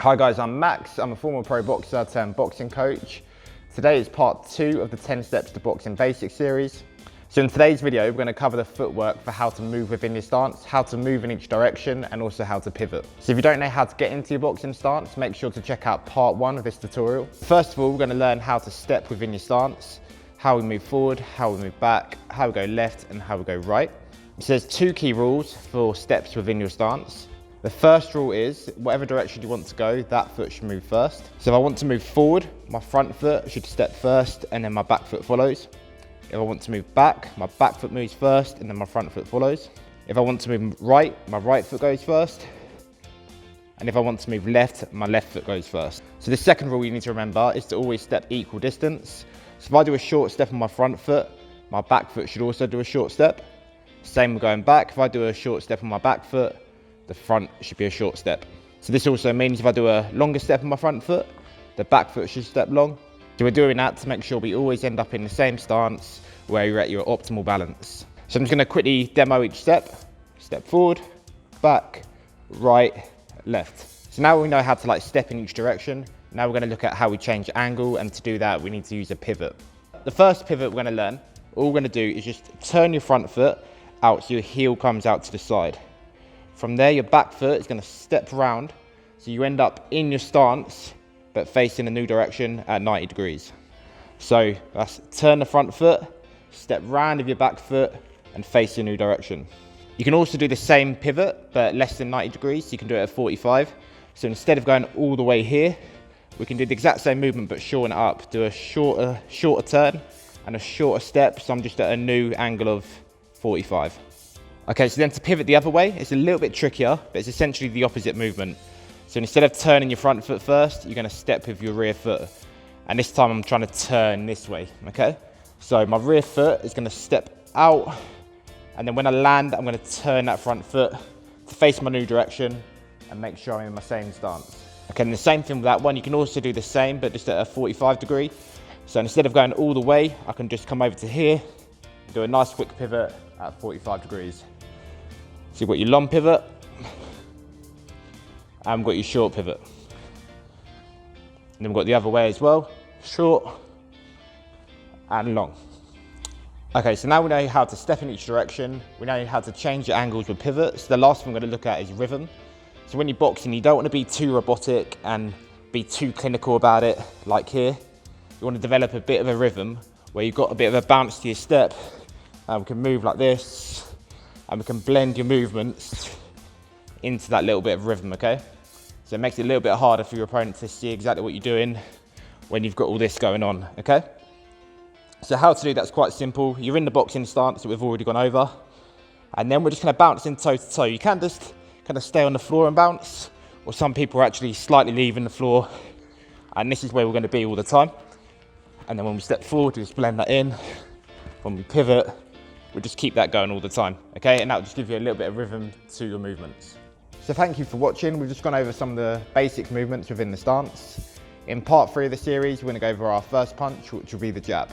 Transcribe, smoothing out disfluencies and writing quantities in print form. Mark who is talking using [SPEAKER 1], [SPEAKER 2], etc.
[SPEAKER 1] Hi guys, I'm Max. I'm a former pro boxer turned boxing coach. Today is part 2 of the 10 Steps to Boxing Basics series. So in today's video, we're going to cover the footwork for how to move within your stance, how to move in each direction, and also how to pivot. So if you don't know how to get into your boxing stance, make sure to check out part 1 of this tutorial. First of all, we're going to learn how to step within your stance, how we move forward, how we move back, how we go left, and how we go right. So there's 2 key rules for steps within your stance. The first rule is, whatever direction you want to go, that foot should move first. So if I want to move forward, my front foot should step first and then my back foot follows. If I want to move back, my back foot moves first and then my front foot follows. If I want to move right, my right foot goes first. And if I want to move left, my left foot goes first. So the second rule you need to remember is to always step equal distance. So if I do a short step on my front foot, my back foot should also do a short step. Same with going back. If I do a short step on my back foot, the front should be a short step. So this also means if I do a longer step on my front foot, the back foot should step long. So we're doing that to make sure we always end up in the same stance where you're at your optimal balance. So I'm just going to quickly demo each step. Step forward, back, right, left. So now we know how to step in each direction. Now we're going to look at how we change angle, and to do that we need to use a pivot. The first pivot we're going to learn, all we're going to do is just turn your front foot out so your heel comes out to the side. From there, your back foot is going to step round, so you end up in your stance, but facing a new direction at 90 degrees. So that's turn the front foot, step round with your back foot, and face your new direction. You can also do the same pivot, but less than 90 degrees, so you can do it at 45. So instead of going all the way here, we can do the exact same movement, but shorten it up. Do a shorter turn and a shorter step, so I'm just at a new angle of 45. Okay, so then to pivot the other way, it's a little bit trickier, but it's essentially the opposite movement. So instead of turning your front foot first, you're going to step with your rear foot. And this time I'm trying to turn this way, okay? So my rear foot is going to step out, and then when I land, I'm going to turn that front foot to face my new direction and make sure I'm in my same stance. Okay, and the same thing with that one, you can also do the same, but just at a 45 degree. So instead of going all the way, I can just come over to here, do a nice quick pivot at 45 degrees. So you've got your long pivot, and we've got your short pivot. And then we've got the other way as well, short and long. Okay, so now we know how to step in each direction. We know how to change your angles with pivots. The last thing we're going to look at is rhythm. So when you're boxing, you don't want to be too robotic and be too clinical about it, like here. You want to develop a bit of a rhythm where you've got a bit of a bounce to your step. We can move like this, and we can blend your movements into that little bit of rhythm, okay? So it makes it a little bit harder for your opponent to see exactly what you're doing when you've got all this going on, okay? So how to do that's quite simple. You're in the boxing stance that we've already gone over, and then we're just gonna bounce in toe to toe. You can just kind of stay on the floor and bounce, or some people are actually slightly leaving the floor, and this is where we're gonna be all the time. And then when we step forward, we just blend that in. When we pivot, we just keep that going all the time, okay? And that will just give you a little bit of rhythm to your movements. So thank you for watching. We've just gone over some of the basic movements within the stance. In part 3 of the series, we're gonna go over our first punch, which will be the jab.